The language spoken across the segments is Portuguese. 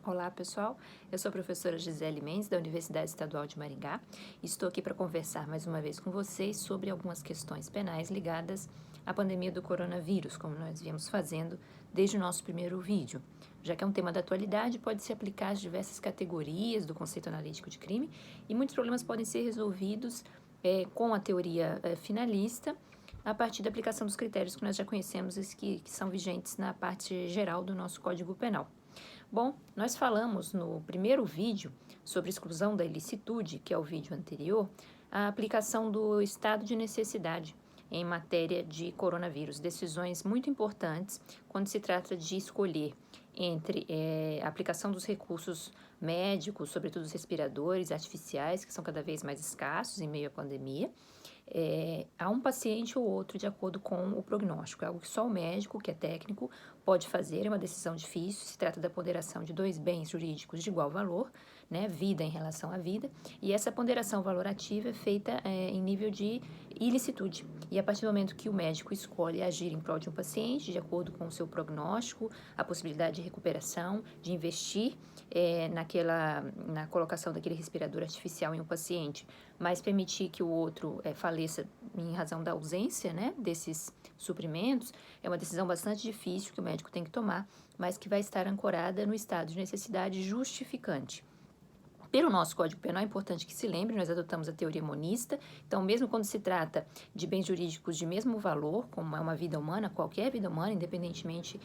Olá, pessoal. Eu sou a professora Gisele Mendes, da Universidade Estadual de Maringá. Estou aqui para conversar mais uma vez com vocês sobre algumas questões penais ligadas à pandemia do coronavírus, como nós viemos fazendo desde o nosso primeiro vídeo. Já que é um tema da atualidade, pode se aplicar às diversas categorias do conceito analítico de crime e muitos problemas podem ser resolvidos com a teoria finalista a partir da aplicação dos critérios que nós já conhecemos e que são vigentes na parte geral do nosso Código Penal. Bom, nós falamos no primeiro vídeo sobre exclusão da ilicitude, que é o vídeo anterior, a aplicação do estado de necessidade em matéria de coronavírus. Decisões muito importantes quando se trata de escolher entre a aplicação dos recursos médicos, sobretudo os respiradores artificiais, que são cada vez mais escassos em meio à pandemia, a um paciente ou outro de acordo com o prognóstico. É algo que só o médico, que é técnico, pode fazer, é uma decisão difícil, se trata da ponderação de dois bens jurídicos de igual valor, né, vida em relação à vida, e essa ponderação valorativa é feita em nível de ilicitude. E a partir do momento que o médico escolhe agir em prol de um paciente, de acordo com o seu prognóstico, a possibilidade de recuperação, de investir na colocação daquele respirador artificial em um paciente, mas permitir que o outro faleça em razão da ausência, né, desses suprimentos, é uma decisão bastante difícil que o médico tem que tomar, mas que vai estar ancorada no estado de necessidade justificante. Pelo nosso Código Penal, é importante que se lembre, nós adotamos a teoria monista, então mesmo quando se trata de bens jurídicos de mesmo valor, como é uma vida humana, qualquer vida humana, independentemente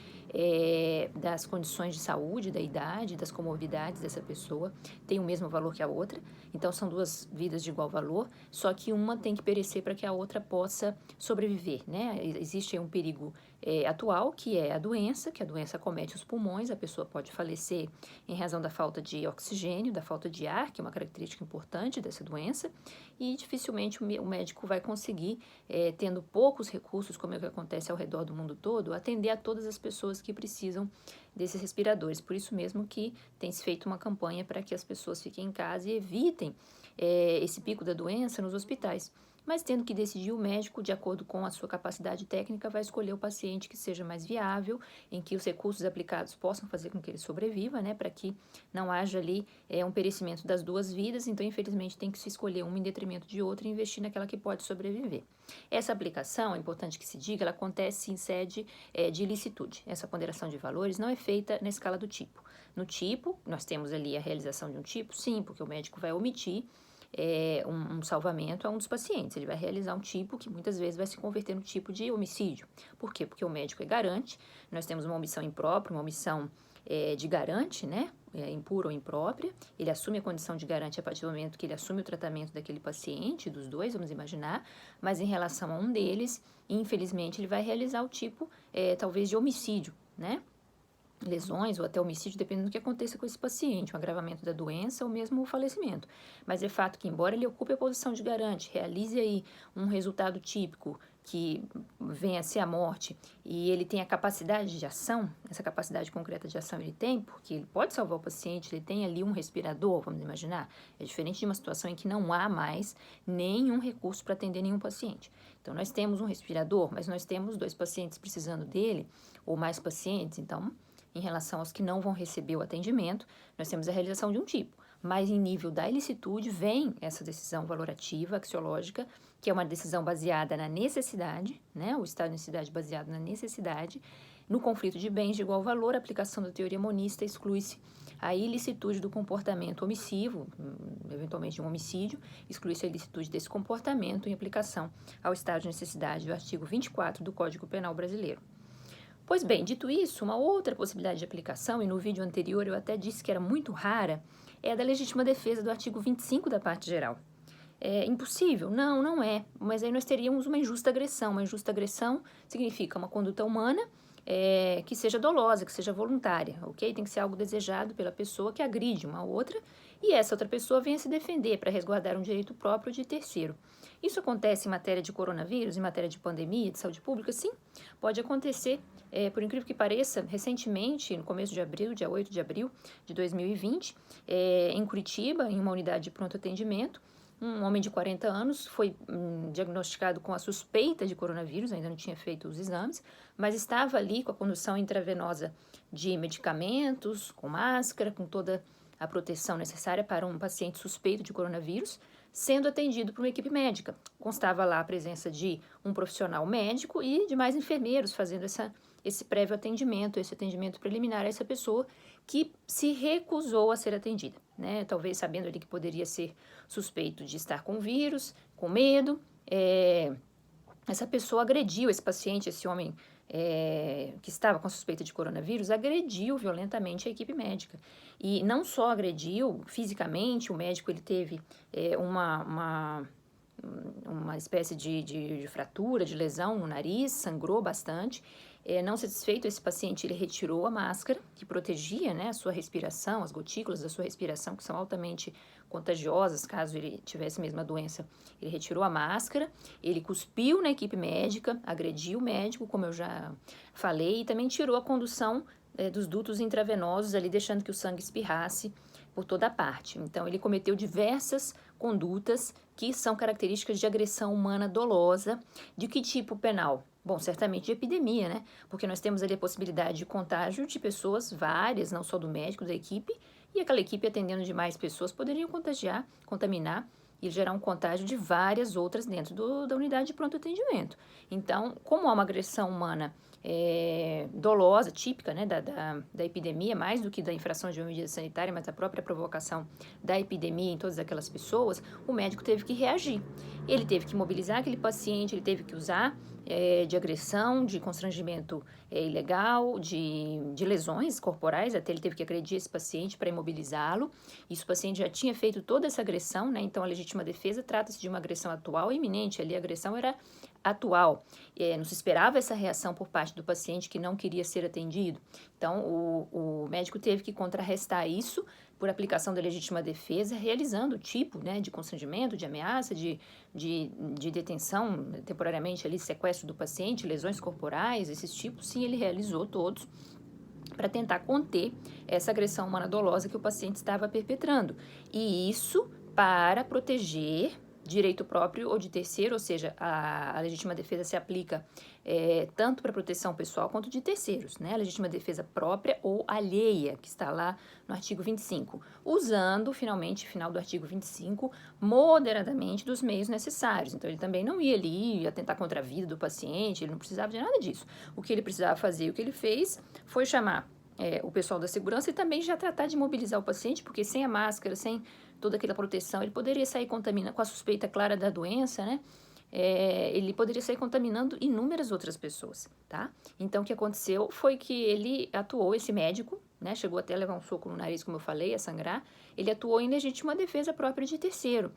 das condições de saúde, da idade, das comorbidades dessa pessoa, tem o mesmo valor que a outra, então são duas vidas de igual valor, só que uma tem que perecer para que a outra possa sobreviver, né? Existe um perigo atual, que é a doença, que a doença acomete os pulmões, a pessoa pode falecer em razão da falta de oxigênio, da falta de ar, que é uma característica importante dessa doença, e dificilmente o médico vai conseguir, tendo poucos recursos, como é o que acontece ao redor do mundo todo, atender a todas as pessoas que precisam desses respiradores. Por isso mesmo que tem se feito uma campanha para que as pessoas fiquem em casa e evitem esse pico da doença nos hospitais. Mas tendo que decidir, o médico, de acordo com a sua capacidade técnica, vai escolher o paciente que seja mais viável, em que os recursos aplicados possam fazer com que ele sobreviva, né, para que não haja ali um perecimento das duas vidas. Então, infelizmente, tem que se escolher uma em detrimento de outra e investir naquela que pode sobreviver. Essa aplicação, é importante que se diga, ela acontece em sede de ilicitude. Essa ponderação de valores não é feita na escala do tipo. No tipo, nós temos ali a realização de um tipo, sim, porque o médico vai omitir um salvamento a um dos pacientes. Ele vai realizar um tipo que muitas vezes vai se converter no tipo de homicídio. Por quê? Porque o médico é garante, nós temos uma omissão imprópria, uma omissão de garante, né? Impura ou imprópria. Ele assume a condição de garante a partir do momento que ele assume o tratamento daquele paciente, dos dois, vamos imaginar, mas em relação a um deles, infelizmente, ele vai realizar o tipo, talvez, de homicídio, né? Lesões ou até homicídio, dependendo do que aconteça com esse paciente, um agravamento da doença ou mesmo o falecimento. Mas é fato que, embora ele ocupe a posição de garante, realize aí um resultado típico que venha a ser a morte e ele tem a capacidade de ação, essa capacidade concreta de ação ele tem, porque ele pode salvar o paciente, ele tem ali um respirador, vamos imaginar. É diferente de uma situação em que não há mais nenhum recurso para atender nenhum paciente. Então, nós temos um respirador, mas nós temos dois pacientes precisando dele, ou mais pacientes, então em relação aos que não vão receber o atendimento, nós temos a realização de um tipo. Mas em nível da ilicitude vem essa decisão valorativa, axiológica, que é uma decisão baseada na necessidade, né? O estado de necessidade baseado na necessidade. No conflito de bens de igual valor, a aplicação da teoria monista exclui-se a ilicitude do comportamento omissivo, eventualmente um homicídio, exclui-se a ilicitude desse comportamento em aplicação ao estado de necessidade do artigo 24 do Código Penal brasileiro. Pois bem, dito isso, uma outra possibilidade de aplicação, e no vídeo anterior eu até disse que era muito rara, é a da legítima defesa do artigo 25 da parte geral. É impossível? Não, não é. Mas aí nós teríamos uma injusta agressão. Uma injusta agressão significa uma conduta humana que seja dolosa, que seja voluntária, ok? Tem que ser algo desejado pela pessoa que agride uma outra e essa outra pessoa venha se defender para resguardar um direito próprio de terceiro. Isso acontece em matéria de coronavírus, em matéria de pandemia, de saúde pública? Sim, pode acontecer. Por incrível que pareça, recentemente, no começo de abril, dia 8 de abril de 2020, em Curitiba, em uma unidade de pronto atendimento, Um homem de 40 anos foi diagnosticado com a suspeita de coronavírus, ainda não tinha feito os exames, mas estava ali com a condução intravenosa de medicamentos, com máscara, com toda a proteção necessária para um paciente suspeito de coronavírus, sendo atendido por uma equipe médica. Constava lá a presença de um profissional médico e de mais enfermeiros fazendo esse prévio atendimento, esse atendimento preliminar a essa pessoa que se recusou a ser atendida, né? Talvez sabendo ali que poderia ser suspeito de estar com vírus, com medo. Essa pessoa agrediu esse paciente, esse homem que estava com suspeita de coronavírus, agrediu violentamente a equipe médica. E não só agrediu fisicamente, o médico ele teve uma espécie de fratura, de lesão no nariz, sangrou bastante. Não satisfeito, esse paciente ele retirou a máscara que protegia, né, a sua respiração, as gotículas da sua respiração, que são altamente contagiosas, caso ele tivesse mesmo a doença. Ele retirou a máscara, ele cuspiu na equipe médica, agrediu o médico, como eu já falei, e também tirou a condução dos dutos intravenosos ali, deixando que o sangue espirrasse por toda a parte. Então, ele cometeu diversas condutas que são características de agressão humana dolosa. De que tipo penal? Bom, certamente de epidemia, né? Porque nós temos ali a possibilidade de contágio de pessoas várias, não só do médico, da equipe, e aquela equipe atendendo de mais pessoas poderiam contagiar, contaminar e gerar um contágio de várias outras dentro da unidade de pronto atendimento. Então, como há uma agressão humana dolosa, típica, né, da epidemia, mais do que da infração de uma medida sanitária, mas a própria provocação da epidemia em todas aquelas pessoas, o médico teve que reagir. Ele teve que mobilizar aquele paciente, ele teve que usar de agressão, de constrangimento ilegal, de lesões corporais, até ele teve que agredir esse paciente para imobilizá-lo. Isso o paciente já tinha feito toda essa agressão, né? Então a legítima defesa trata-se de uma agressão atual e iminente, ali a agressão era atual. Não se esperava essa reação por parte do paciente que não queria ser atendido. Então o médico teve que contrarrestar isso por aplicação da legítima defesa, realizando o tipo, né, de constrangimento, de ameaça, de detenção temporariamente ali, sequestro do paciente, lesões corporais, esses tipos, sim, ele realizou todos para tentar conter essa agressão humana dolosa que o paciente estava perpetrando. E isso para proteger direito próprio ou de terceiro, ou seja, a legítima defesa se aplica tanto para proteção pessoal quanto de terceiros, né? A legítima defesa própria ou alheia, que está lá no artigo 25, usando, finalmente, final do artigo 25, moderadamente dos meios necessários. Então, ele também não ia ali atentar contra a vida do paciente, ele não precisava de nada disso. O que ele precisava fazer, o que ele fez, foi chamar o pessoal da segurança e também já tratar de mobilizar o paciente, porque sem a máscara, sem toda aquela proteção, ele poderia sair contaminando, com a suspeita clara da doença, né? Ele poderia sair contaminando inúmeras outras pessoas, tá? Então, o que aconteceu foi que ele atuou, esse médico, né? Chegou até a levar um soco no nariz, como eu falei, a sangrar. Ele atuou em legítima defesa própria de terceiro.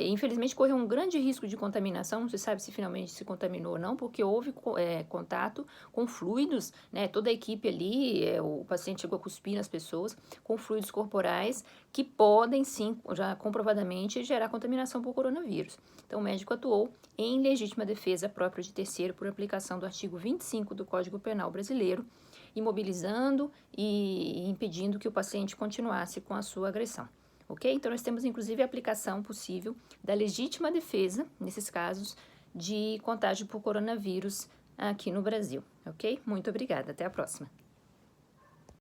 Infelizmente, correu um grande risco de contaminação, não se sabe se finalmente se contaminou ou não, porque houve contato com fluidos, né? Toda a equipe ali, o paciente chegou a cuspir nas pessoas, com fluidos corporais que podem, sim, já comprovadamente, gerar contaminação por coronavírus. Então, o médico atuou em legítima defesa própria de terceiro por aplicação do artigo 25 do Código Penal brasileiro, imobilizando e impedindo que o paciente continuasse com a sua agressão, ok? Então, nós temos, inclusive, a aplicação possível da legítima defesa, nesses casos, de contágio por coronavírus aqui no Brasil, ok? Muito obrigada, até a próxima.